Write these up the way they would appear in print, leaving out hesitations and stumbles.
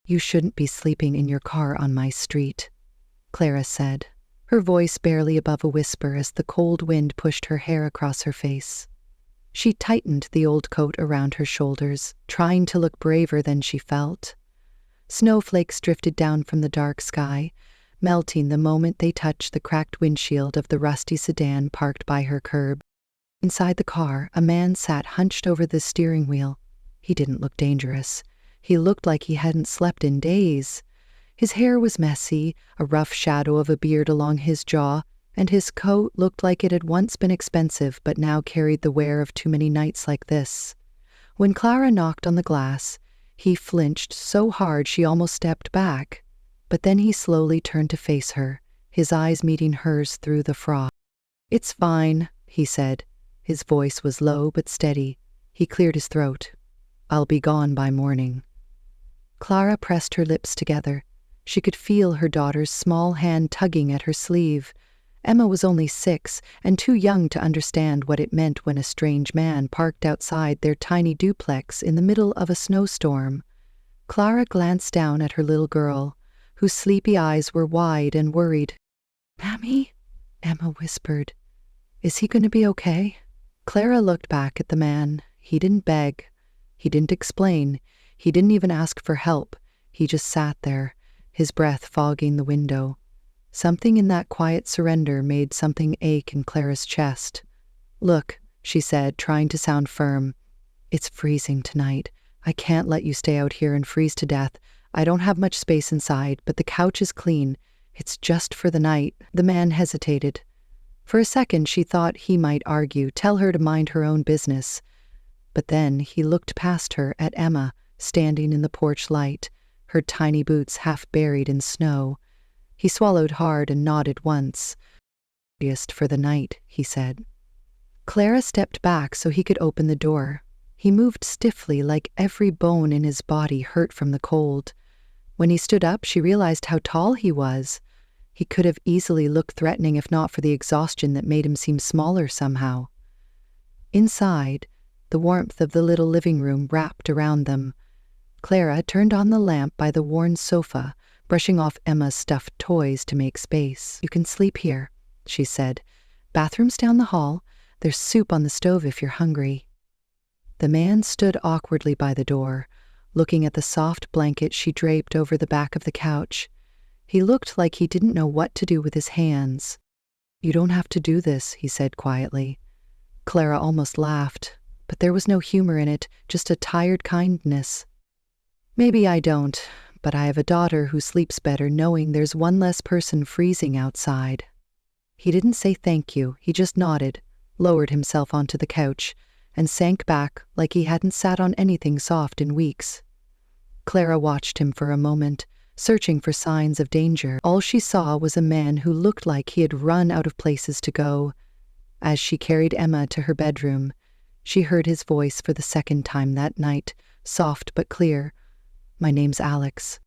"You shouldn't be sleeping in your car on my street," Clara said, her voice barely above a whisper as the cold wind pushed her hair across her face. She tightened the old coat around her shoulders, trying to look braver than she felt. Snowflakes drifted down from the dark sky, melting the moment they touched the cracked windshield of the rusty sedan parked by her curb. Inside the car, a man sat hunched over the steering wheel. He didn't look dangerous. He looked like he hadn't slept in days. His hair was messy, a rough shadow of a beard along his jaw, and his coat looked like it had once been expensive but now carried the wear of too many nights like this. When Clara knocked on the glass, he flinched so hard she almost stepped back, but then he slowly turned to face her, his eyes meeting hers through the frost. "It's fine," he said. His voice was low but steady. He cleared his throat. "I'll be gone by morning." Clara pressed her lips together. She could feel her daughter's small hand tugging at her sleeve. Emma was only 6 and too young to understand what it meant when a strange man parked outside their tiny duplex in the middle of a snowstorm. Clara glanced down at her little girl, whose sleepy eyes were wide and worried. "Mammy?" Emma whispered. "Is he going to be okay?" Clara looked back at the man. He didn't beg. He didn't explain. He didn't even ask for help. He just sat there, his breath fogging the window. Something in that quiet surrender made something ache in Clara's chest. "Look," she said, trying to sound firm. "It's freezing tonight. I can't let you stay out here and freeze to death. I don't have much space inside, but the couch is clean. It's just for the night." The man hesitated. For a second, she thought he might argue, tell her to mind her own business. But then he looked past her at Emma, standing in the porch light, her tiny boots half buried in snow. He swallowed hard and nodded once. "Just for the night," he said. Clara stepped back so he could open the door. He moved stiffly, like every bone in his body hurt from the cold. When he stood up, she realized how tall he was. He could have easily looked threatening if not for the exhaustion that made him seem smaller somehow. Inside, the warmth of the little living room wrapped around them. Clara turned on the lamp by the worn sofa, brushing off Emma's stuffed toys to make space. "You can sleep here," she said. "Bathroom's down the hall. There's soup on the stove if you're hungry." The man stood awkwardly by the door, looking at the soft blanket she draped over the back of the couch. He looked like he didn't know what to do with his hands. "You don't have to do this," he said quietly. Clara almost laughed, but there was no humor in it, just a tired kindness. "Maybe I don't, but I have a daughter who sleeps better knowing there's one less person freezing outside." He didn't say thank you, he just nodded, lowered himself onto the couch, and sank back like he hadn't sat on anything soft in weeks. Clara watched him for a moment, searching for signs of danger. All she saw was a man who looked like he had run out of places to go. As she carried Emma to her bedroom, she heard his voice for the second time that night, soft but clear. "My name's Alex."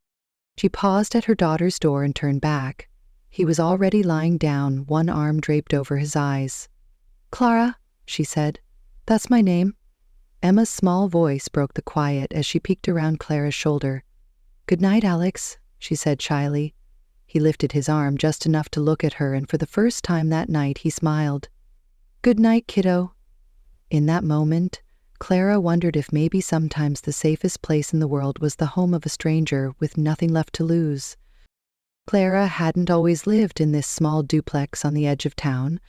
She paused at her daughter's door and turned back. He was already lying down, one arm draped over his eyes. "Clara," she said. "That's my name." Emma's small voice broke the quiet as she peeked around Clara's shoulder. "Good night, Alex," she said shyly. He lifted his arm just enough to look at her, and for the first time that night he smiled. "Good night, kiddo." In that moment, Clara wondered if maybe sometimes the safest place in the world was the home of a stranger with nothing left to lose. Clara hadn't always lived in this small duplex on the edge of town.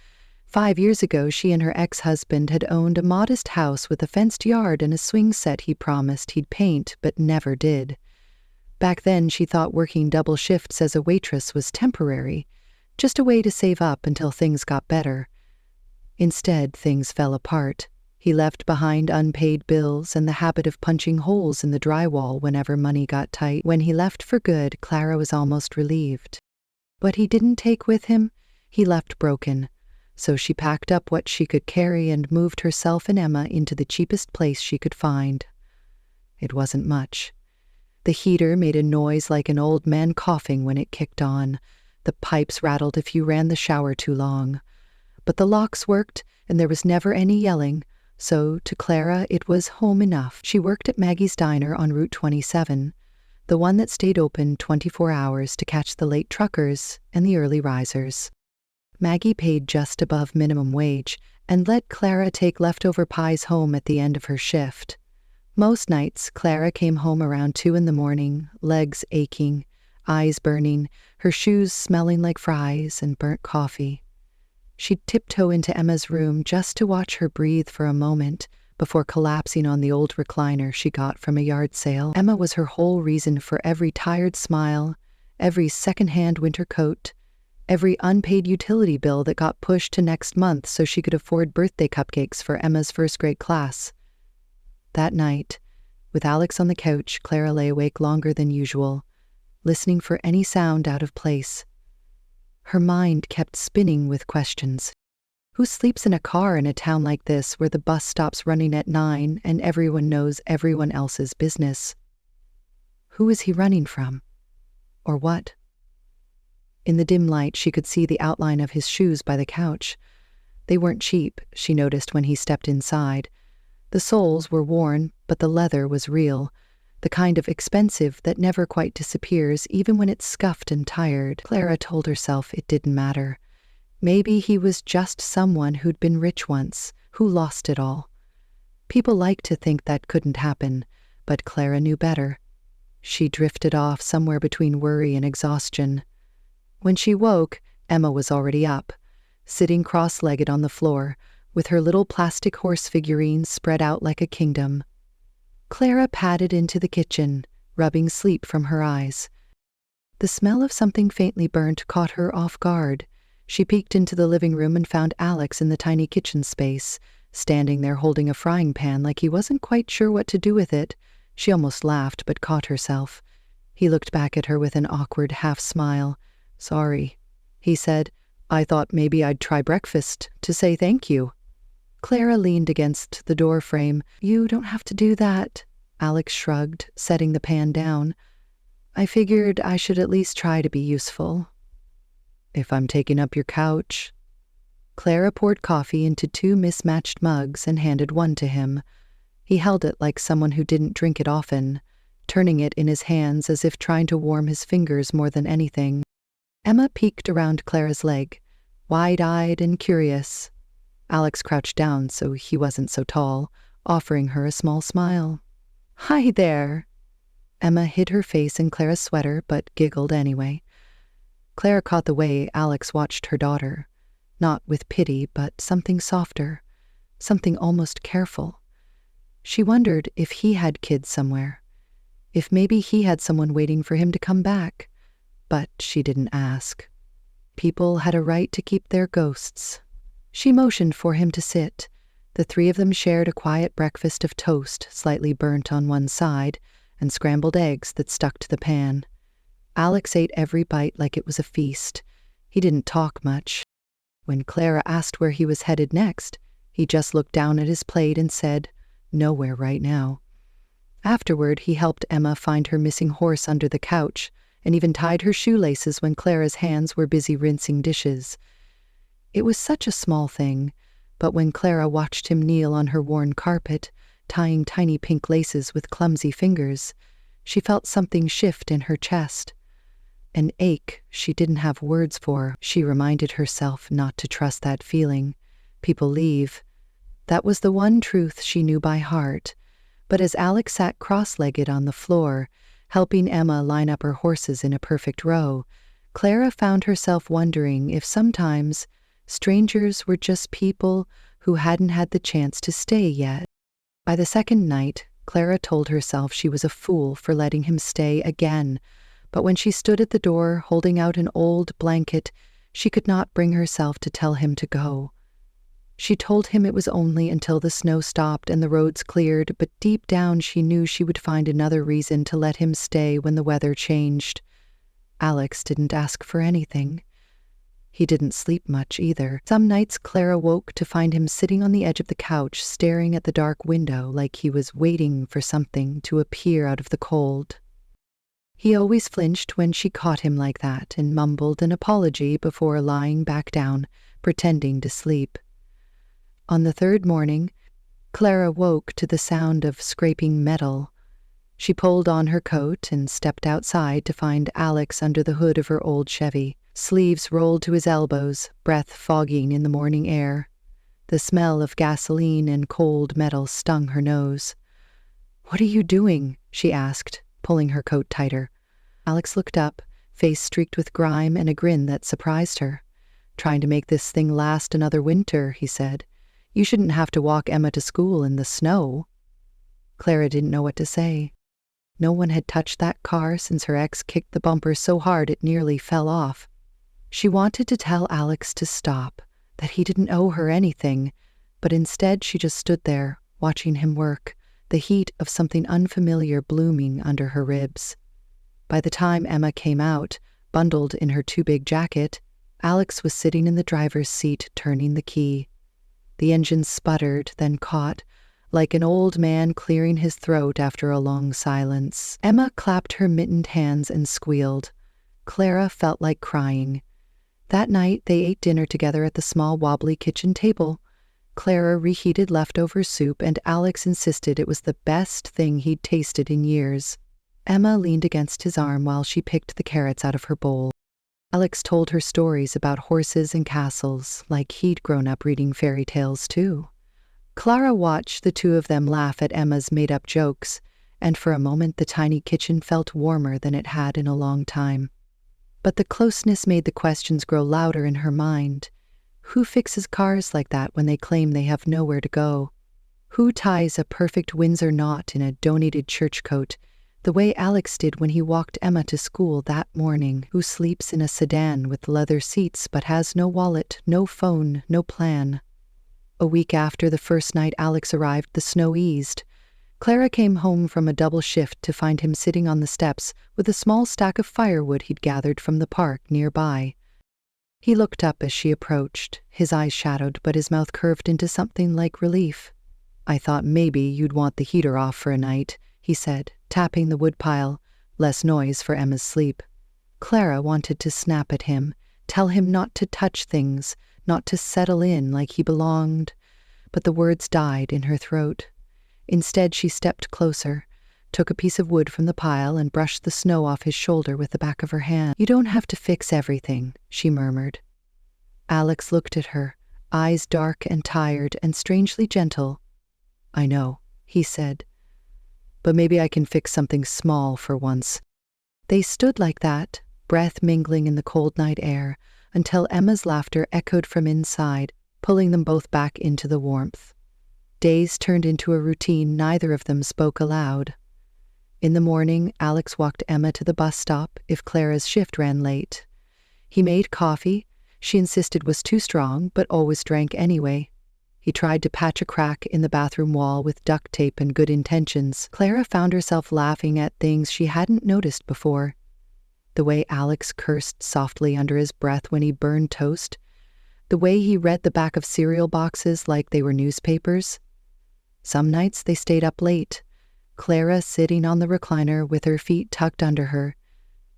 5 years ago, she and her ex-husband had owned a modest house with a fenced yard and a swing set he promised he'd paint but never did. Back then, she thought working double shifts as a waitress was temporary, just a way to save up until things got better. Instead, things fell apart. He left behind unpaid bills and the habit of punching holes in the drywall whenever money got tight. When he left for good, Clara was almost relieved. What he didn't take with him, he left broken. So she packed up what she could carry and moved herself and Emma into the cheapest place she could find. It wasn't much. The heater made a noise like an old man coughing when it kicked on. The pipes rattled if you ran the shower too long. But the locks worked, and there was never any yelling, so to Clara it was home enough. She worked at Maggie's Diner on Route 27. the one that stayed open 24 hours to catch the late truckers and the early risers. Maggie paid just above minimum wage and let Clara take leftover pies home at the end of her shift. Most nights, Clara came home around 2 in the morning, legs aching, eyes burning, her shoes smelling like fries and burnt coffee. She'd tiptoe into Emma's room just to watch her breathe for a moment before collapsing on the old recliner she got from a yard sale. Emma was her whole reason for every tired smile, every second-hand winter coat, every unpaid utility bill that got pushed to next month so she could afford birthday cupcakes for Emma's first-grade class. That night, with Alex on the couch, Clara lay awake longer than usual, listening for any sound out of place. Her mind kept spinning with questions. Who sleeps in a car in a town like this where the bus stops running at 9 and everyone knows everyone else's business? Who is he running from? Or what? In the dim light, she could see the outline of his shoes by the couch. They weren't cheap, she noticed when he stepped inside. The soles were worn, but the leather was real, the kind of expensive that never quite disappears even when it's scuffed and tired. Clara told herself it didn't matter. Maybe he was just someone who'd been rich once, who lost it all. People liked to think that couldn't happen, but Clara knew better. She drifted off somewhere between worry and exhaustion. When she woke, Emma was already up, sitting cross-legged on the floor, with her little plastic horse figurine spread out like a kingdom. Clara padded into the kitchen, rubbing sleep from her eyes. The smell of something faintly burnt caught her off guard. She peeked into the living room and found Alex in the tiny kitchen space, standing there holding a frying pan like he wasn't quite sure what to do with it. She almost laughed but caught herself. He looked back at her with an awkward half-smile. "Sorry," he said. "I thought maybe I'd try breakfast to say thank you." Clara leaned against the door frame. "You don't have to do that," Alex shrugged, setting the pan down. "I figured I should at least try to be useful." "If I'm taking up your couch." Clara poured coffee into 2 mismatched mugs and handed one to him. He held it like someone who didn't drink it often, turning it in his hands as if trying to warm his fingers more than anything. Emma peeked around Clara's leg, wide-eyed and curious. Alex crouched down so he wasn't so tall, offering her a small smile. "Hi there." Emma hid her face in Clara's sweater but giggled anyway. Clara caught the way Alex watched her daughter, not with pity but something softer, something almost careful. She wondered if he had kids somewhere, if maybe he had someone waiting for him to come back, but she didn't ask. People had a right to keep their ghosts. She motioned for him to sit. The 3 of them shared a quiet breakfast of toast slightly burnt on one side and scrambled eggs that stuck to the pan. Alex ate every bite like it was a feast. He didn't talk much. When Clara asked where he was headed next, he just looked down at his plate and said, "Nowhere right now." Afterward, he helped Emma find her missing horse under the couch and even tied her shoelaces when Clara's hands were busy rinsing dishes. It was such a small thing, but when Clara watched him kneel on her worn carpet, tying tiny pink laces with clumsy fingers, she felt something shift in her chest. An ache she didn't have words for. She reminded herself not to trust that feeling. People leave. That was the one truth she knew by heart. But as Alex sat cross-legged on the floor, helping Emma line up her horses in a perfect row, Clara found herself wondering if sometimes strangers were just people who hadn't had the chance to stay yet. By the second night, Clara told herself she was a fool for letting him stay again, but when she stood at the door holding out an old blanket, she could not bring herself to tell him to go. She told him it was only until the snow stopped and the roads cleared, but deep down she knew she would find another reason to let him stay when the weather changed. Alex didn't ask for anything. He didn't sleep much either. Some nights Clara woke to find him sitting on the edge of the couch, staring at the dark window like he was waiting for something to appear out of the cold. He always flinched when she caught him like that and mumbled an apology before lying back down, pretending to sleep. On the 3rd morning, Clara woke to the sound of scraping metal. She pulled on her coat and stepped outside to find Alex under the hood of her old Chevy, sleeves rolled to his elbows, breath fogging in the morning air. The smell of gasoline and cold metal stung her nose. "What are you doing?" she asked, pulling her coat tighter. Alex looked up, face streaked with grime and a grin that surprised her. "Trying to make this thing last another winter," he said. "You shouldn't have to walk Emma to school in the snow." Clara didn't know what to say. No one had touched that car since her ex kicked the bumper so hard it nearly fell off. She wanted to tell Alex to stop, that he didn't owe her anything, but instead she just stood there, watching him work, the heat of something unfamiliar blooming under her ribs. By the time Emma came out, bundled in her too-big jacket, Alex was sitting in the driver's seat turning the key. The engine sputtered, then caught, like an old man clearing his throat after a long silence. Emma clapped her mittened hands and squealed. Clara felt like crying. That night they ate dinner together at the small wobbly kitchen table. Clara reheated leftover soup and Alex insisted it was the best thing he'd tasted in years. Emma leaned against his arm while she picked the carrots out of her bowl. Alex told her stories about horses and castles, like he'd grown up reading fairy tales too. Clara watched the two of them laugh at Emma's made-up jokes, and for a moment the tiny kitchen felt warmer than it had in a long time. But the closeness made the questions grow louder in her mind. Who fixes cars like that when they claim they have nowhere to go? Who ties a perfect Windsor knot in a donated church coat, the way Alex did when he walked Emma to school that morning? Who sleeps in a sedan with leather seats but has no wallet, no phone, no plan? A week after the first night Alex arrived, the snow eased. Clara came home from a double shift to find him sitting on the steps with a small stack of firewood he'd gathered from the park nearby. He looked up as she approached, his eyes shadowed but his mouth curved into something like relief. "I thought maybe you'd want the heater off for a night," he said, tapping the woodpile. "Less noise for Emma's sleep." Clara wanted to snap at him, tell him not to touch things, not to settle in like he belonged, but the words died in her throat. Instead, she stepped closer, took a piece of wood from the pile and brushed the snow off his shoulder with the back of her hand. "You don't have to fix everything," she murmured. Alex looked at her, eyes dark and tired and strangely gentle. "I know," he said, "but maybe I can fix something small for once." They stood like that, breath mingling in the cold night air, until Emma's laughter echoed from inside, pulling them both back into the warmth. Days turned into a routine neither of them spoke aloud. In the morning, Alex walked Emma to the bus stop if Clara's shift ran late. He made coffee, she insisted was too strong, but always drank anyway. He tried to patch a crack in the bathroom wall with duct tape and good intentions. Clara found herself laughing at things she hadn't noticed before. The way Alex cursed softly under his breath when he burned toast. The way he read the back of cereal boxes like they were newspapers. Some nights they stayed up late, Clara sitting on the recliner with her feet tucked under her,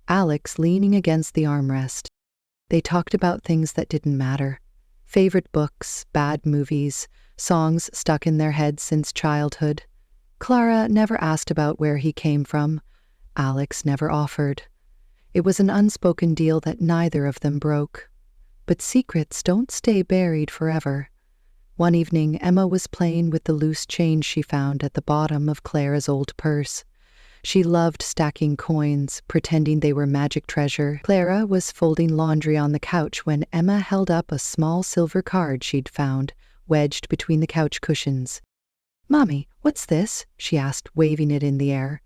Alex leaning against the armrest. They talked about things that didn't matter. Favorite books, bad movies, songs stuck in their heads since childhood. Clara never asked about where he came from. Alex never offered. It was an unspoken deal that neither of them broke. But secrets don't stay buried forever. One evening, Emma was playing with the loose change she found at the bottom of Clara's old purse. She loved stacking coins, pretending they were magic treasure. Clara was folding laundry on the couch when Emma held up a small silver card she'd found, wedged between the couch cushions. "Mommy, what's this?" she asked, waving it in the air.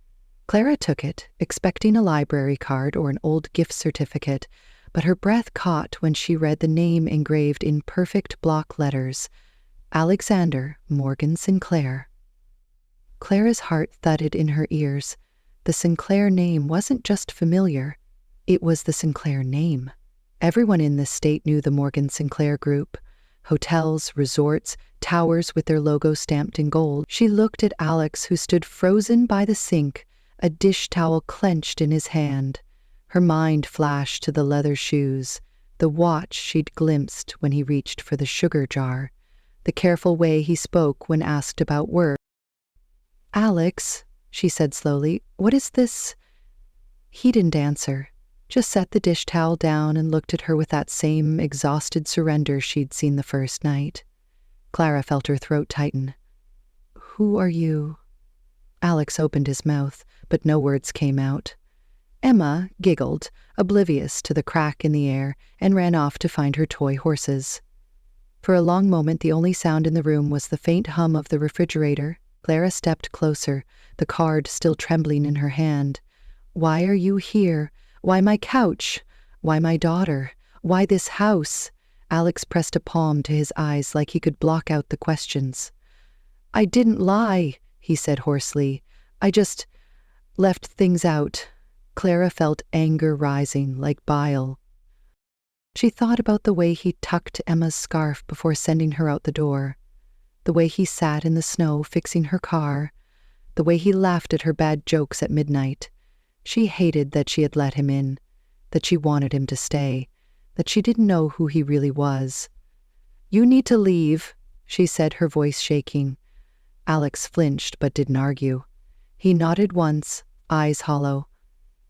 Clara took it, expecting a library card or an old gift certificate, but her breath caught when she read the name engraved in perfect block letters, Alexander Morgan Sinclair. Clara's heart thudded in her ears. The Sinclair name wasn't just familiar, it was the Sinclair name. Everyone in the state knew the Morgan Sinclair Group. Hotels, resorts, towers with their logo stamped in gold. She looked at Alex, who stood frozen by the sink, a dish towel clenched in his hand. Her mind flashed to the leather shoes, the watch she'd glimpsed when he reached for the sugar jar, the careful way he spoke when asked about work. "Alex," she said slowly. "What is this?" He didn't answer, just set the dish towel down and looked at her with that same exhausted surrender she'd seen the first night. Clara felt her throat tighten. "Who are you?" Alex opened his mouth, but no words came out. Emma giggled, oblivious to the crack in the air, and ran off to find her toy horses. For a long moment, the only sound in the room was the faint hum of the refrigerator. Clara stepped closer, the card still trembling in her hand. "Why are you here? Why my couch? Why my daughter? Why this house?" Alex pressed a palm to his eyes like he could block out the questions. "I didn't lie," he said hoarsely. "I just left things out." Clara felt anger rising like bile. She thought about the way he tucked Emma's scarf before sending her out the door, the way he sat in the snow fixing her car, the way he laughed at her bad jokes at midnight. She hated that she had let him in, that she wanted him to stay, that she didn't know who he really was. "You need to leave," she said, her voice shaking. Alex flinched but didn't argue. He nodded once, eyes hollow.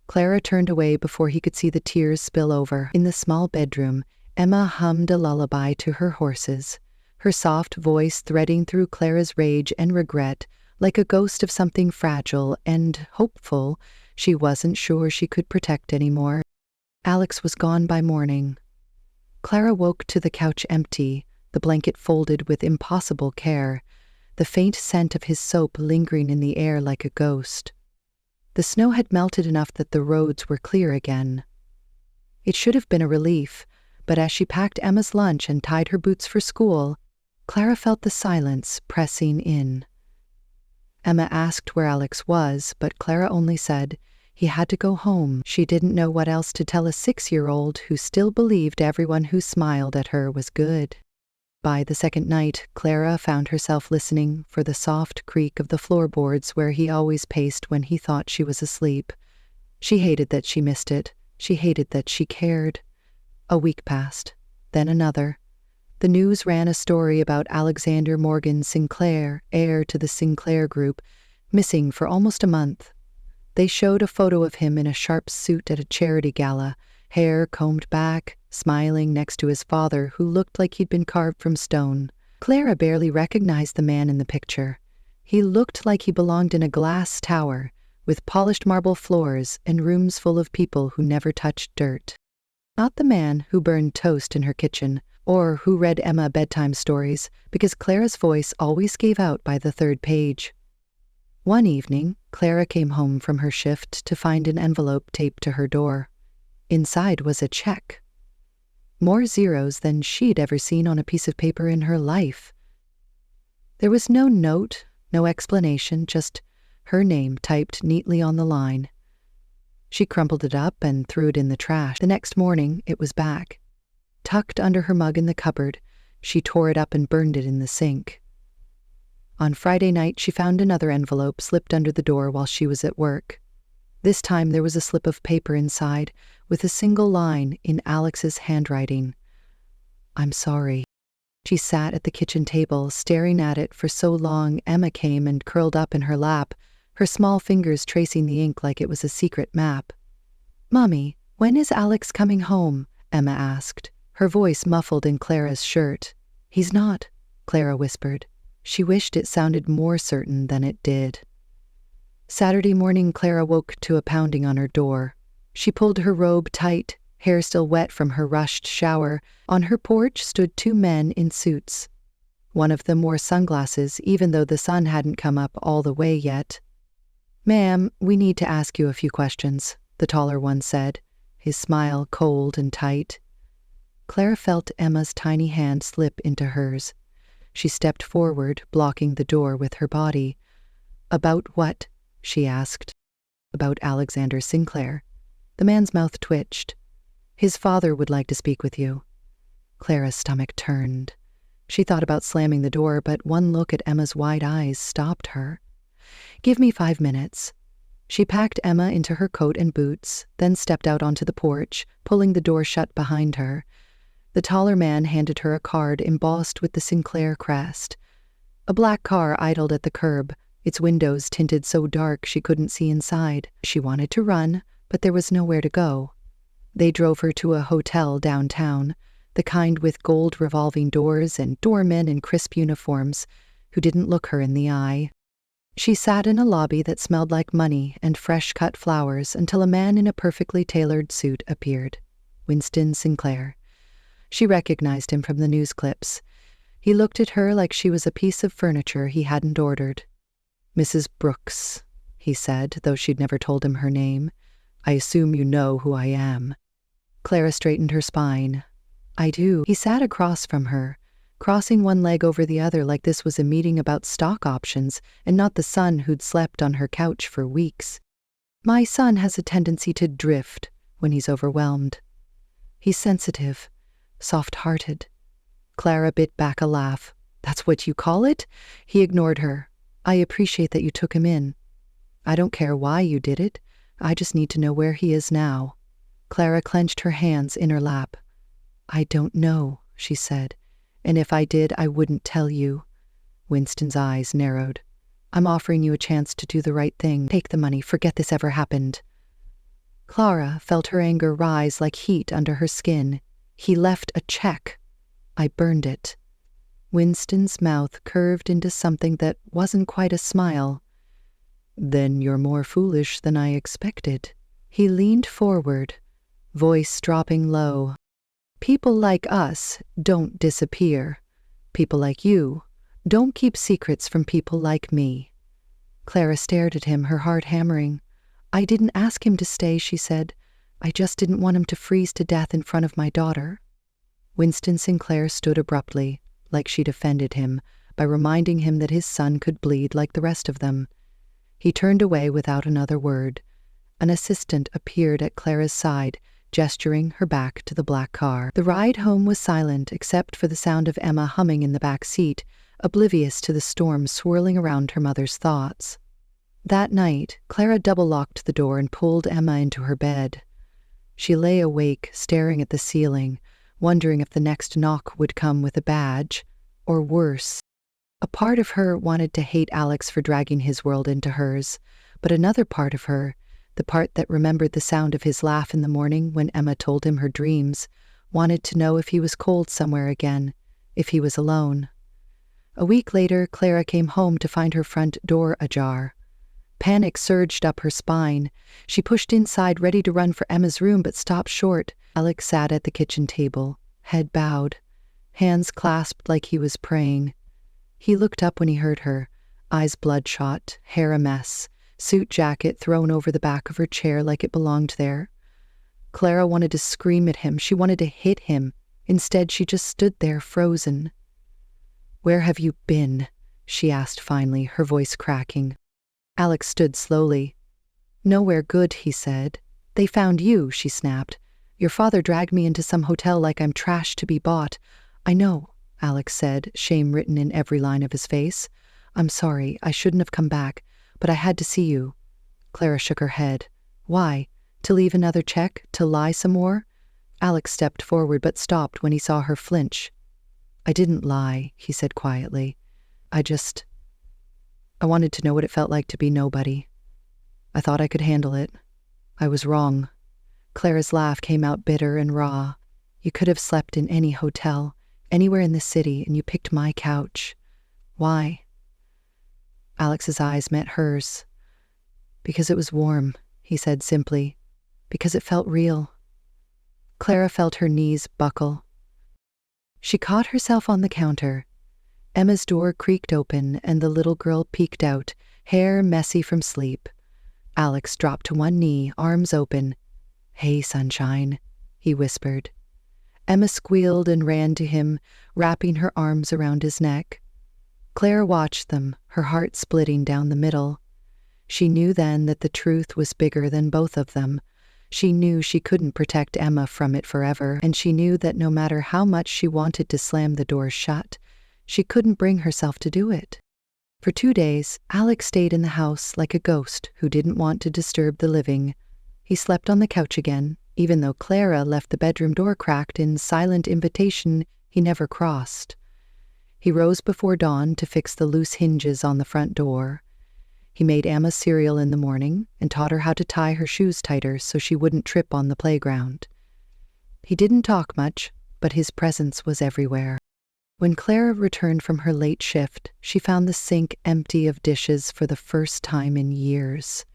Clara turned away before he could see the tears spill over. In the small bedroom, Emma hummed a lullaby to her horses, her soft voice threading through Clara's rage and regret like a ghost of something fragile and hopeful she wasn't sure she could protect anymore. Alex was gone by morning. Clara woke to the couch empty, the blanket folded with impossible care, the faint scent of his soap lingering in the air like a ghost. The snow had melted enough that the roads were clear again. It should have been a relief, but as she packed Emma's lunch and tied her boots for school, Clara felt the silence pressing in. Emma asked where Alex was, but Clara only said he had to go home. She didn't know what else to tell a 6-year-old who still believed everyone who smiled at her was good. By the second night, Clara found herself listening for the soft creak of the floorboards where he always paced when he thought she was asleep. She hated that she missed it. She hated that she cared. A week passed, then another. The news ran a story about Alexander Morgan Sinclair, heir to the Sinclair Group, missing for almost a month. They showed a photo of him in a sharp suit at a charity gala, hair combed back, smiling next to his father, who looked like he'd been carved from stone. Clara barely recognized the man in the picture. He looked like he belonged in a glass tower, with polished marble floors and rooms full of people who never touched dirt. Not the man who burned toast in her kitchen, or who read Emma bedtime stories, because Clara's voice always gave out by the third page. One evening, Clara came home from her shift to find an envelope taped to her door. Inside was a check. More zeros than she'd ever seen on a piece of paper in her life. There was no note, no explanation, just her name typed neatly on the line. She crumpled it up and threw it in the trash. The next morning, it was back. Tucked under her mug in the cupboard, she tore it up and burned it in the sink. On Friday night, she found another envelope slipped under the door while she was at work. This time there was a slip of paper inside, with a single line in Alex's handwriting. "I'm sorry." She sat at the kitchen table, staring at it for so long Emma came and curled up in her lap, her small fingers tracing the ink like it was a secret map. "Mommy, when is Alex coming home?" Emma asked, her voice muffled in Clara's shirt. "He's not," Clara whispered. She wished it sounded more certain than it did. Saturday morning, Clara woke to a pounding on her door. She pulled her robe tight, hair still wet from her rushed shower. On her porch stood 2 men in suits. One of them wore sunglasses, even though the sun hadn't come up all the way yet. "Ma'am, we need to ask you a few questions," the taller one said, his smile cold and tight. Clara felt Emma's tiny hand slip into hers. She stepped forward, blocking the door with her body. "About what?" she asked. "About Alexander Sinclair." The man's mouth twitched. "His father would like to speak with you." Clara's stomach turned. She thought about slamming the door, but one look at Emma's wide eyes stopped her. "Give me 5 minutes." She packed Emma into her coat and boots, then stepped out onto the porch, pulling the door shut behind her. The taller man handed her a card embossed with the Sinclair crest. A black car idled at the curb, its windows tinted so dark she couldn't see inside. She wanted to run, but there was nowhere to go. They drove her to a hotel downtown, the kind with gold revolving doors and doormen in crisp uniforms who didn't look her in the eye. She sat in a lobby that smelled like money and fresh-cut flowers until a man in a perfectly tailored suit appeared. Winston Sinclair. She recognized him from the news clips. He looked at her like she was a piece of furniture he hadn't ordered. "Mrs. Brooks," he said, though she'd never told him her name. "I assume you know who I am." Clara straightened her spine. "I do." He sat across from her, crossing one leg over the other like this was a meeting about stock options and not the son who'd slept on her couch for weeks. "My son has a tendency to drift when he's overwhelmed. He's sensitive, soft-hearted." Clara bit back a laugh. "That's what you call it?" He ignored her. "I appreciate that you took him in. I don't care why you did it. I just need to know where he is now." Clara clenched her hands in her lap. "I don't know," she said. "And if I did, I wouldn't tell you." Winston's eyes narrowed. "I'm offering you a chance to do the right thing. Take the money. Forget this ever happened." Clara felt her anger rise like heat under her skin. "He left a check. I burned it." Winston's mouth curved into something that wasn't quite a smile. "Then you're more foolish than I expected." He leaned forward, voice dropping low. "People like us don't disappear. People like you don't keep secrets from people like me." Clara stared at him, her heart hammering. "I didn't ask him to stay," she said. "I just didn't want him to freeze to death in front of my daughter." Winston Sinclair stood abruptly, like she'd offended him, by reminding him that his son could bleed like the rest of them. He turned away without another word. An assistant appeared at Clara's side, gesturing her back to the black car. The ride home was silent except for the sound of Emma humming in the back seat, oblivious to the storm swirling around her mother's thoughts. That night, Clara double-locked the door and pulled Emma into her bed. She lay awake, staring at the ceiling, wondering if the next knock would come with a badge, or worse. A part of her wanted to hate Alex for dragging his world into hers, but another part of her, the part that remembered the sound of his laugh in the morning when Emma told him her dreams, wanted to know if he was cold somewhere again, if he was alone. A week later, Clara came home to find her front door ajar. Panic surged up her spine. She pushed inside, ready to run for Emma's room, but stopped short. Alex sat at the kitchen table, head bowed, hands clasped like he was praying. He looked up when he heard her, eyes bloodshot, hair a mess, suit jacket thrown over the back of her chair like it belonged there. Clara wanted to scream at him. She wanted to hit him. Instead, she just stood there, frozen. "Where have you been?" she asked finally, her voice cracking. Alex stood slowly. "Nowhere good," he said. "They found you," she snapped. "Your father dragged me into some hotel like I'm trash to be bought." "I know," Alex said, shame written in every line of his face. "I'm sorry, I shouldn't have come back, but I had to see you." Clara shook her head. "Why? To leave another check? To lie some more?" Alex stepped forward but stopped when he saw her flinch. "I didn't lie," he said quietly. I wanted to know what it felt like to be nobody. I thought I could handle it. I was wrong." Clara's laugh came out bitter and raw. "You could have slept in any hotel, anywhere in the city, and you picked my couch. Why?" Alex's eyes met hers. "Because it was warm," he said simply. "Because it felt real." Clara felt her knees buckle. She caught herself on the counter. Emma's door creaked open and the little girl peeked out, hair messy from sleep. Alex dropped to one knee, arms open. "Hey, sunshine," he whispered. Emma squealed and ran to him, wrapping her arms around his neck. Clara watched them, her heart splitting down the middle. She knew then that the truth was bigger than both of them. She knew she couldn't protect Emma from it forever, and she knew that no matter how much she wanted to slam the door shut, she couldn't bring herself to do it. For 2 days, Alex stayed in the house like a ghost who didn't want to disturb the living. He slept on the couch again, even though Clara left the bedroom door cracked in silent invitation he never crossed. He rose before dawn to fix the loose hinges on the front door. He made Emma cereal in the morning and taught her how to tie her shoes tighter so she wouldn't trip on the playground. He didn't talk much, but his presence was everywhere. When Clara returned from her late shift, she found the sink empty of dishes for the first time in years.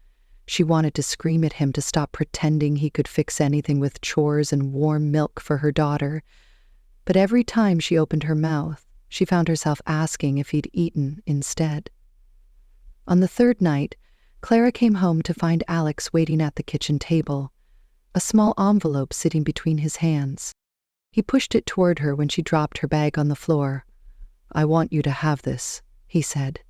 She wanted to scream at him to stop pretending he could fix anything with chores and warm milk for her daughter. But every time she opened her mouth, she found herself asking if he'd eaten instead. On the third night, Clara came home to find Alex waiting at the kitchen table, a small envelope sitting between his hands. He pushed it toward her when she dropped her bag on the floor. "I want you to have this," he said.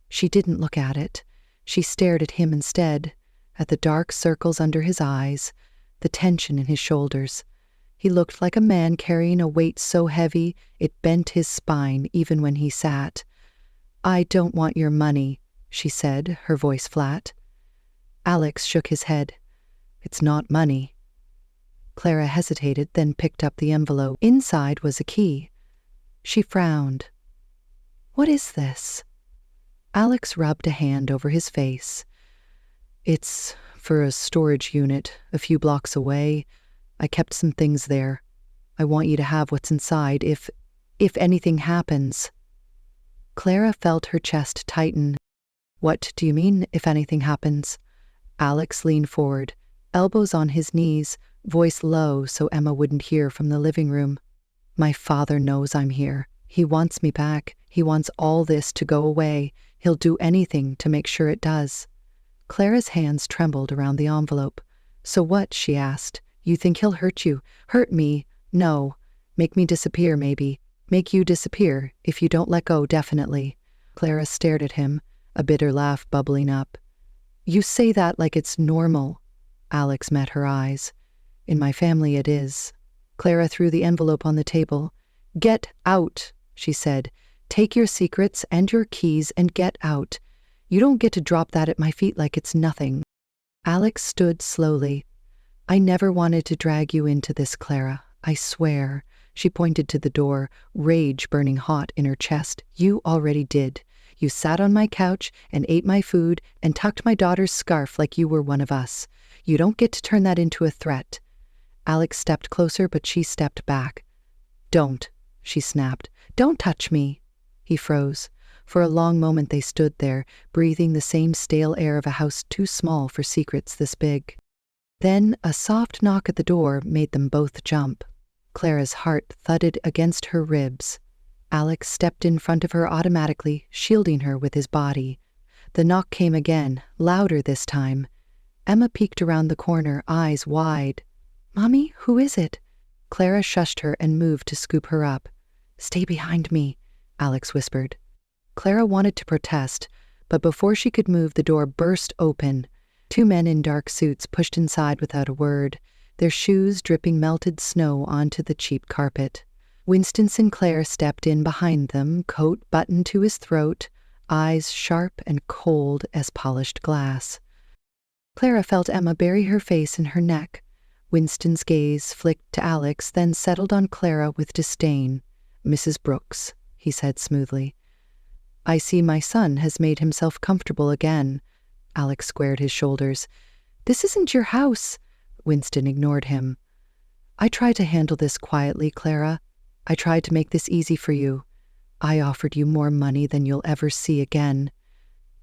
She didn't look at it. She stared at him instead, at the dark circles under his eyes, the tension in his shoulders. He looked like a man carrying a weight so heavy it bent his spine even when he sat. "I don't want your money," she said, her voice flat. Alex shook his head. "It's not money." Clara hesitated, then picked up the envelope. Inside was a key. She frowned. "What is this?" Alex rubbed a hand over his face. "It's for a storage unit a few blocks away. I kept some things there. I want you to have what's inside if anything happens." Clara felt her chest tighten. "What do you mean, if anything happens?" Alex leaned forward, elbows on his knees, voice low so Emma wouldn't hear from the living room. "My father knows I'm here. He wants me back. He wants all this to go away. He'll do anything to make sure it does." Clara's hands trembled around the envelope. "So what?" she asked. "You think he'll hurt you?" "Hurt me? No. Make me disappear, maybe. Make you disappear. If you don't let go, definitely." Clara stared at him, a bitter laugh bubbling up. "You say that like it's normal." Alex met her eyes. "In my family it is." Clara threw the envelope on the table. "Get out," she said. "Take your secrets and your keys and get out. You don't get to drop that at my feet like it's nothing." Alex stood slowly. "I never wanted to drag you into this, Clara. I swear." She pointed to the door, rage burning hot in her chest. "You already did. You sat on my couch and ate my food and tucked my daughter's scarf like you were one of us. You don't get to turn that into a threat." Alex stepped closer, but she stepped back. "Don't," she snapped. "Don't touch me." He froze. For a long moment they stood there, breathing the same stale air of a house too small for secrets this big. Then a soft knock at the door made them both jump. Clara's heart thudded against her ribs. Alex stepped in front of her automatically, shielding her with his body. The knock came again, louder this time. Emma peeked around the corner, eyes wide. "Mommy, who is it?" Clara shushed her and moved to scoop her up. "Stay behind me," Alex whispered. Clara wanted to protest, but before she could move, the door burst open. Two men in dark suits pushed inside without a word, their shoes dripping melted snow onto the cheap carpet. Winston Sinclair stepped in behind them, coat buttoned to his throat, eyes sharp and cold as polished glass. Clara felt Emma bury her face in her neck. Winston's gaze flicked to Alex, then settled on Clara with disdain. "Mrs. Brooks," he said smoothly. "I see my son has made himself comfortable again." Alex squared his shoulders. "This isn't your house." Winston ignored him. "I tried to handle this quietly, Clara. I tried to make this easy for you. I offered you more money than you'll ever see again."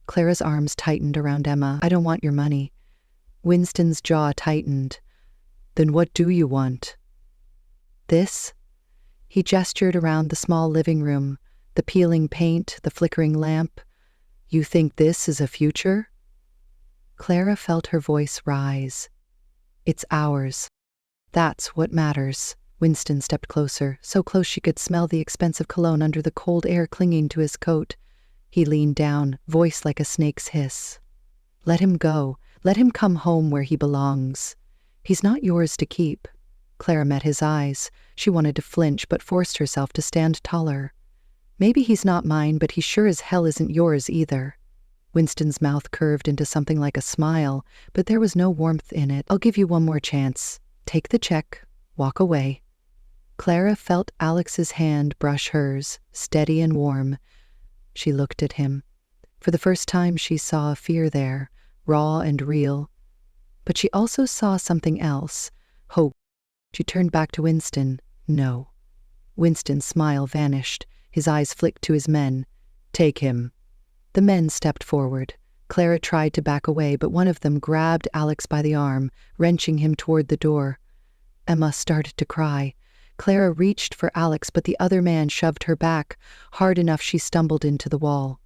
Clara's arms tightened around Emma. "I don't want your money." Winston's jaw tightened. "Then what do you want?" "This?" He gestured around the small living room, the peeling paint, the flickering lamp. "You think this is a future?" Clara felt her voice rise. "It's ours. That's what matters." Winston stepped closer, so close she could smell the expensive cologne under the cold air clinging to his coat. He leaned down, voice like a snake's hiss. "Let him go. Let him come home where he belongs. He's not yours to keep." Clara met his eyes. She wanted to flinch, but forced herself to stand taller. "Maybe he's not mine, but he sure as hell isn't yours either." Winston's mouth curved into something like a smile, but there was no warmth in it. "I'll give you one more chance. Take the check. Walk away." Clara felt Alex's hand brush hers, steady and warm. She looked at him. For the first time, she saw fear there, raw and real. But she also saw something else, hope. She turned back to Winston. No. Winston's smile vanished. His eyes flicked to his men. Take him. The men stepped forward. Clara tried to back away, but one of them grabbed Alex by the arm, wrenching him toward the door. Emma started to cry. Clara reached for Alex, but the other man shoved her back, hard enough she stumbled into the wall.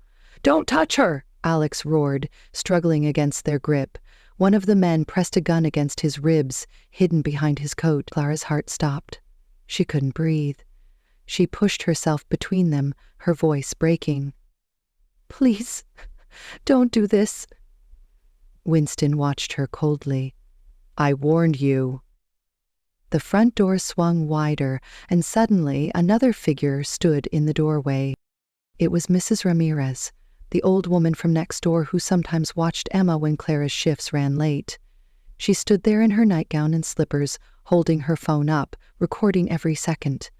Don't touch her! Alex roared, struggling against their grip. One of the men pressed a gun against his ribs, hidden behind his coat. Clara's heart stopped. She couldn't breathe. She pushed herself between them, her voice breaking. Please, don't do this. Winston watched her coldly. I warned you. The front door swung wider, and suddenly another figure stood in the doorway. It was Mrs. Ramirez, the old woman from next door who sometimes watched Emma when Clara's shifts ran late. She stood there in her nightgown and slippers, holding her phone up, recording every second.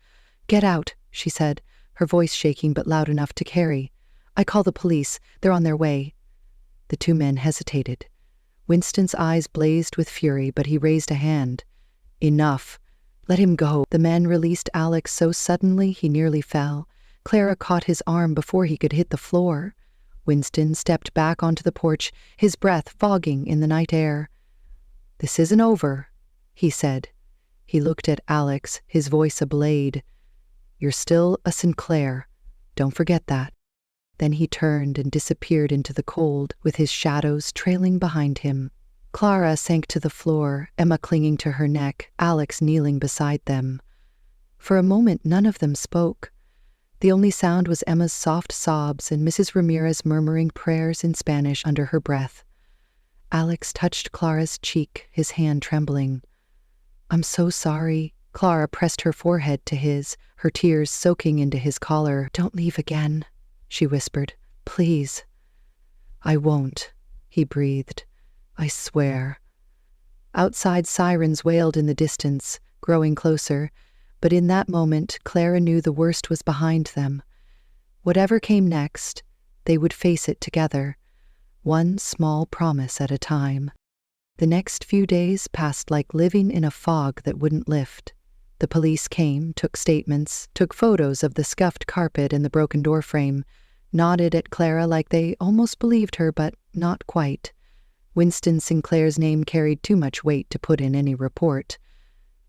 Get out, she said, her voice shaking but loud enough to carry. I call the police. They're on their way. The two men hesitated. Winston's eyes blazed with fury, but he raised a hand. Enough. Let him go. The men released Alex so suddenly he nearly fell. Clara caught his arm before he could hit the floor. Winston stepped back onto the porch, his breath fogging in the night air. This isn't over, he said. He looked at Alex, his voice a blade. You're still a Sinclair. Don't forget that. Then he turned and disappeared into the cold, with his shadows trailing behind him. Clara sank to the floor, Emma clinging to her neck, Alex kneeling beside them. For a moment, none of them spoke. The only sound was Emma's soft sobs and Mrs. Ramirez murmuring prayers in Spanish under her breath. Alex touched Clara's cheek, his hand trembling. I'm so sorry. Clara pressed her forehead to his, her tears soaking into his collar. Don't leave again, she whispered. Please. I won't, he breathed. I swear. Outside, sirens wailed in the distance, growing closer, but in that moment, Clara knew the worst was behind them. Whatever came next, they would face it together, one small promise at a time. The next few days passed like living in a fog that wouldn't lift. The police came, took statements, took photos of the scuffed carpet and the broken door frame, nodded at Clara like they almost believed her, but not quite. Winston Sinclair's name carried too much weight to put in any report.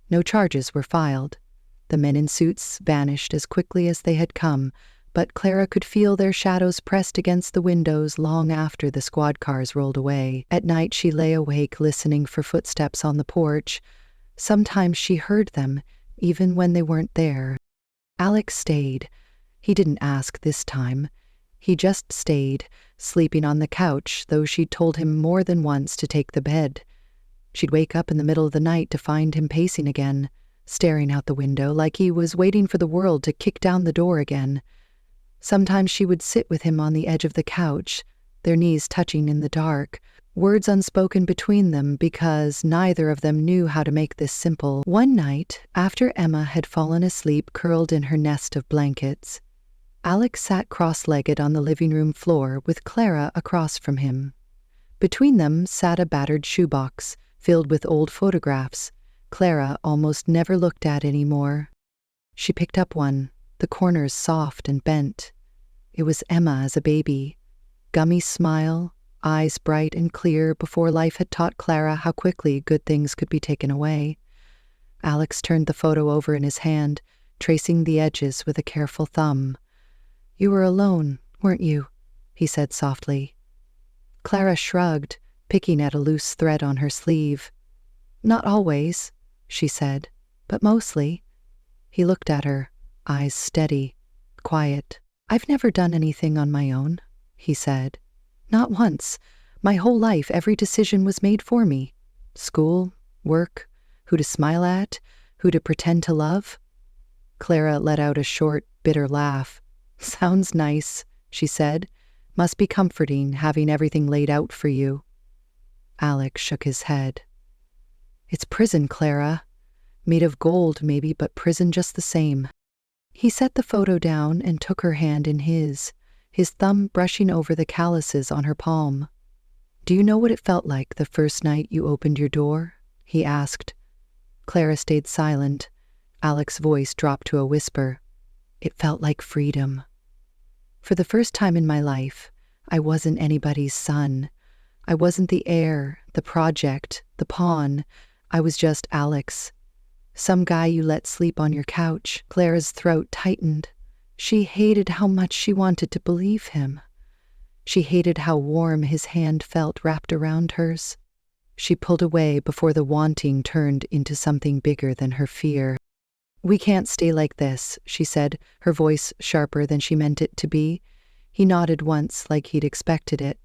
No charges were filed. The men in suits vanished as quickly as they had come, but Clara could feel their shadows pressed against the windows long after the squad cars rolled away. At night she lay awake listening for footsteps on the porch. Sometimes she heard them, even when they weren't there. Alex stayed. He didn't ask this time. He just stayed, sleeping on the couch, though she'd told him more than once to take the bed. She'd wake up in the middle of the night to find him pacing again, staring out the window like he was waiting for the world to kick down the door again. Sometimes she would sit with him on the edge of the couch, their knees touching in the dark, words unspoken between them because neither of them knew how to make this simple. One night, after Emma had fallen asleep curled in her nest of blankets, Alex sat cross-legged on the living room floor with Clara across from him. Between them sat a battered shoebox filled with old photographs Clara almost never looked at anymore. She picked up one, the corners soft and bent. It was Emma as a baby. Gummy smile, eyes bright and clear before life had taught Clara how quickly good things could be taken away. Alex turned the photo over in his hand, tracing the edges with a careful thumb. You were alone, weren't you? He said softly. Clara shrugged, picking at a loose thread on her sleeve. Not always, she said, but mostly. He looked at her, eyes steady, quiet. I've never done anything on my own, he said. Not once. My whole life, every decision was made for me. School, work, who to smile at, who to pretend to love. Clara let out a short, bitter laugh. Sounds nice, she said. Must be comforting having everything laid out for you. Alex shook his head. It's prison, Clara. Made of gold, maybe, but prison just the same. He set the photo down and took her hand in his his thumb brushing over the calluses on her palm. "Do you know what it felt like the first night you opened your door?" he asked. Clara stayed silent. Alex's voice dropped to a whisper. "It felt like freedom. For the first time in my life, I wasn't anybody's son. I wasn't the heir, the project, the pawn. I was just Alex. Some guy you let sleep on your couch." Clara's throat tightened. She hated how much she wanted to believe him. She hated how warm his hand felt wrapped around hers. She pulled away before the wanting turned into something bigger than her fear. "We can't stay like this," she said, her voice sharper than she meant it to be. He nodded once, like he'd expected it.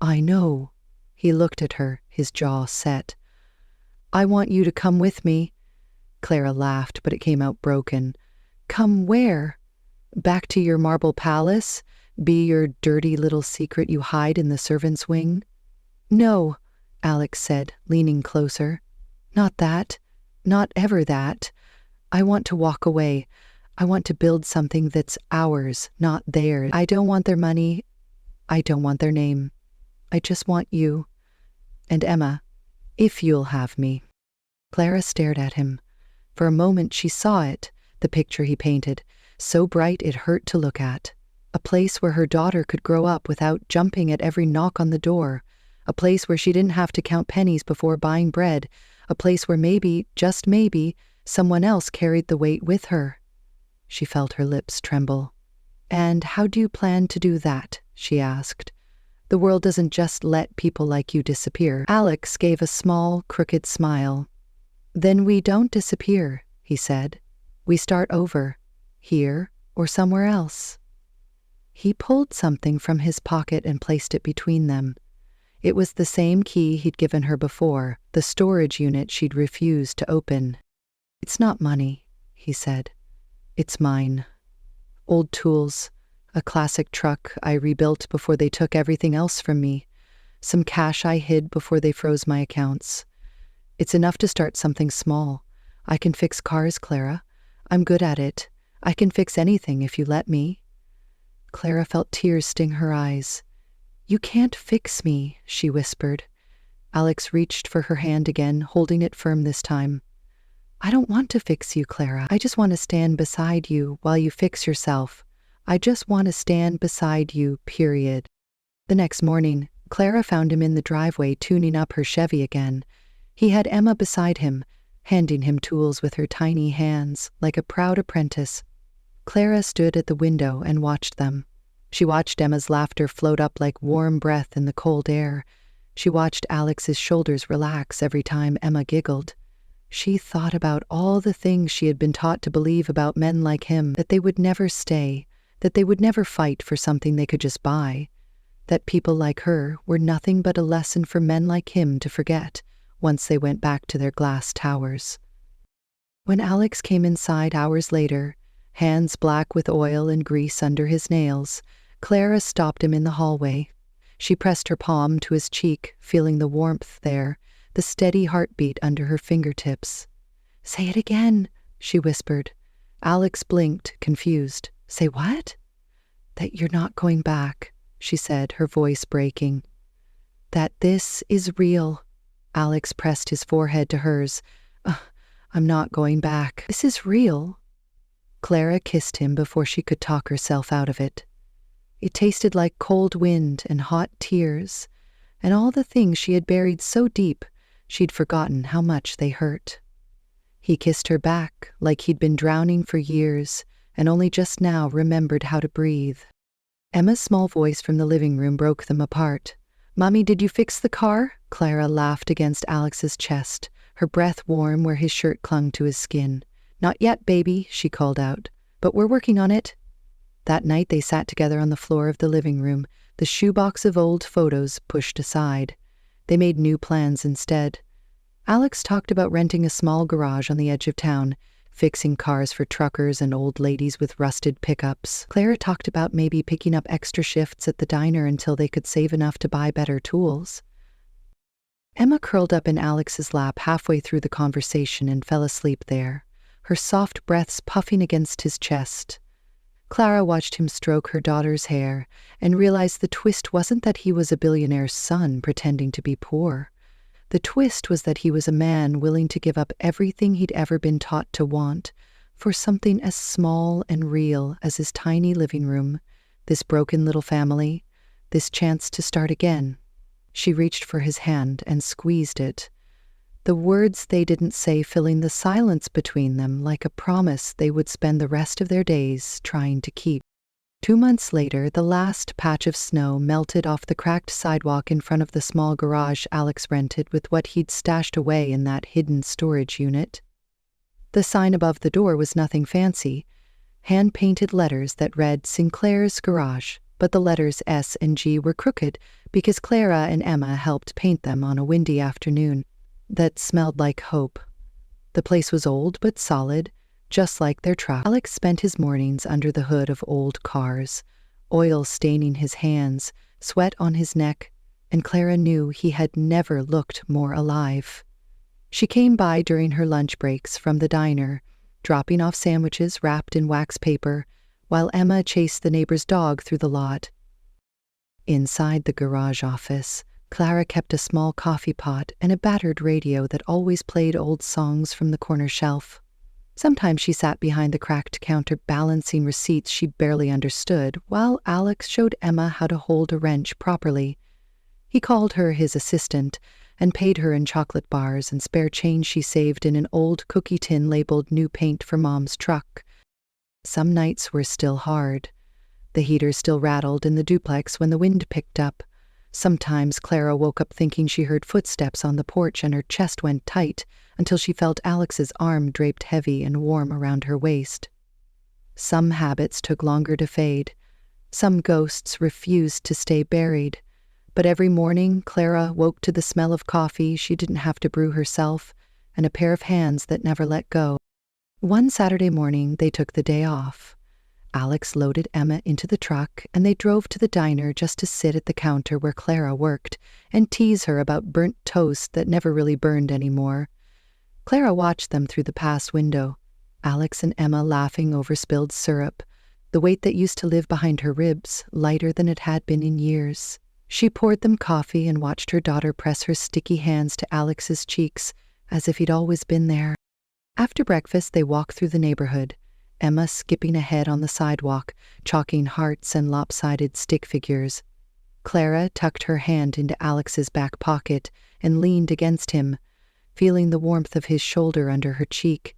"I know." He looked at her, his jaw set. "I want you to come with me." Clara laughed, but it came out broken. "Come where? Back to your marble palace? Be your dirty little secret you hide in the servants' wing?" "No," Alex said, leaning closer. "Not that. Not ever that. I want to walk away. I want to build something that's ours, not theirs. I don't want their money. I don't want their name. I just want you. And Emma, if you'll have me." Clara stared at him. For a moment she saw it, the picture he painted, so bright it hurt to look at. A place where her daughter could grow up without jumping at every knock on the door. A place where she didn't have to count pennies before buying bread. A place where maybe, just maybe, someone else carried the weight with her. She felt her lips tremble. "And how do you plan to do that?" she asked. "The world doesn't just let people like you disappear." Alex gave a small, crooked smile. "Then we don't disappear," he said. "We start over, here or somewhere else." He pulled something from his pocket and placed it between them. It was the same key he'd given her before, the storage unit she'd refused to open. "It's not money," he said. "It's mine. Old tools, a classic truck I rebuilt before they took everything else from me, some cash I hid before they froze my accounts. It's enough to start something small. I can fix cars, Clara. I'm good at it. I can fix anything if you let me." Clara felt tears sting her eyes. "You can't fix me," she whispered. Alex reached for her hand again, holding it firm this time. "I don't want to fix you, Clara. I just want to stand beside you while you fix yourself. I just want to stand beside you, period." The next morning, Clara found him in the driveway tuning up her Chevy again. He had Emma beside him, handing him tools with her tiny hands, like a proud apprentice. Clara stood at the window and watched them. She watched Emma's laughter float up like warm breath in the cold air. She watched Alex's shoulders relax every time Emma giggled. She thought about all the things she had been taught to believe about men like him, that they would never stay, that they would never fight for something they could just buy, that people like her were nothing but a lesson for men like him to forget once they went back to their glass towers. When Alex came inside hours later, hands black with oil and grease under his nails, Clara stopped him in the hallway. She pressed her palm to his cheek, feeling the warmth there, the steady heartbeat under her fingertips. "Say it again," she whispered. Alex blinked, confused. "Say what?" "That you're not going back," she said, her voice breaking. "That this is real." Alex pressed his forehead to hers. "I'm not going back. This is real." Clara kissed him before she could talk herself out of it. It tasted like cold wind and hot tears, and all the things she had buried so deep she'd forgotten how much they hurt. He kissed her back like he'd been drowning for years and only just now remembered how to breathe. Emma's small voice from the living room broke them apart. "Mommy, did you fix the car?" Clara laughed against Alex's chest, her breath warm where his shirt clung to his skin. "Not yet, baby," she called out, "but we're working on it." That night they sat together on the floor of the living room, the shoebox of old photos pushed aside. They made new plans instead. Alex talked about renting a small garage on the edge of town, fixing cars for truckers and old ladies with rusted pickups. Clara talked about maybe picking up extra shifts at the diner until they could save enough to buy better tools. Emma curled up in Alex's lap halfway through the conversation and fell asleep there, her soft breaths puffing against his chest. Clara watched him stroke her daughter's hair and realized the twist wasn't that he was a billionaire's son pretending to be poor. The twist was that he was a man willing to give up everything he'd ever been taught to want for something as small and real as his tiny living room, this broken little family, this chance to start again. She reached for his hand and squeezed it. The words they didn't say filling the silence between them like a promise they would spend the rest of their days trying to keep. 2 months later, the last patch of snow melted off the cracked sidewalk in front of the small garage Alex rented with what he'd stashed away in that hidden storage unit. The sign above the door was nothing fancy, hand-painted letters that read Sinclair's Garage, but the letters S and G were crooked because Clara and Emma helped paint them on a windy afternoon that smelled like hope. The place was old but solid, just like their truck. Alex spent his mornings under the hood of old cars, oil staining his hands, sweat on his neck, and Clara knew he had never looked more alive. She came by during her lunch breaks from the diner, dropping off sandwiches wrapped in wax paper, while Emma chased the neighbor's dog through the lot. Inside the garage office, Clara kept a small coffee pot and a battered radio that always played old songs from the corner shelf. Sometimes she sat behind the cracked counter balancing receipts she barely understood, while Alex showed Emma how to hold a wrench properly. He called her his assistant and paid her in chocolate bars and spare change she saved in an old cookie tin labeled new paint for Mom's truck. Some nights were still hard. The heater still rattled in the duplex when the wind picked up. Sometimes Clara woke up thinking she heard footsteps on the porch and her chest went tight until she felt Alex's arm draped heavy and warm around her waist. Some habits took longer to fade. Some ghosts refused to stay buried. But every morning, Clara woke to the smell of coffee she didn't have to brew herself and a pair of hands that never let go. One Saturday morning, they took the day off. Alex loaded Emma into the truck, and they drove to the diner just to sit at the counter where Clara worked and tease her about burnt toast that never really burned anymore. Clara watched them through the pass window, Alex and Emma laughing over spilled syrup, the weight that used to live behind her ribs, lighter than it had been in years. She poured them coffee and watched her daughter press her sticky hands to Alex's cheeks as if he'd always been there. After breakfast, they walked through the neighborhood, Emma skipping ahead on the sidewalk, chalking hearts and lopsided stick figures. Clara tucked her hand into Alex's back pocket and leaned against him, feeling the warmth of his shoulder under her cheek.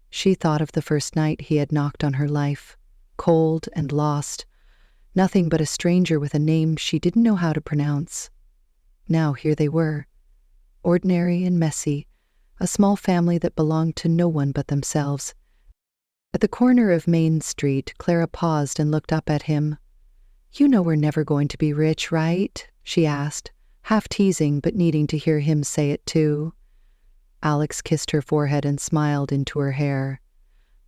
She thought of the first night he had knocked on her life, cold and lost, nothing but a stranger with a name she didn't know how to pronounce. Now here they were, ordinary and messy, a small family that belonged to no one but themselves. At the corner of Main Street, Clara paused and looked up at him. "You know we're never going to be rich, right?" she asked, half teasing but needing to hear him say it too. Alex kissed her forehead and smiled into her hair.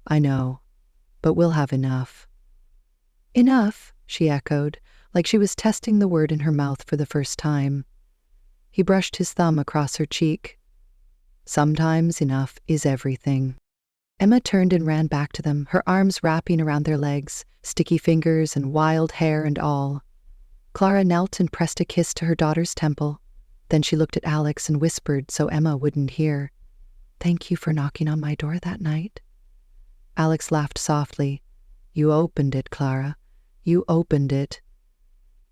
"I know, but we'll have enough." "Enough?" she echoed, like she was testing the word in her mouth for the first time. He brushed his thumb across her cheek. "Sometimes enough is everything." Emma turned and ran back to them, her arms wrapping around their legs, sticky fingers and wild hair and all. Clara knelt and pressed a kiss to her daughter's temple. Then she looked at Alex and whispered so Emma wouldn't hear, "Thank you for knocking on my door that night." Alex laughed softly. "You opened it, Clara. You opened it."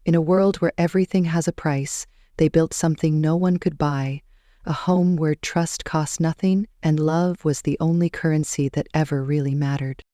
In a world where everything has a price, they built something no one could buy, a home where trust cost nothing and love was the only currency that ever really mattered.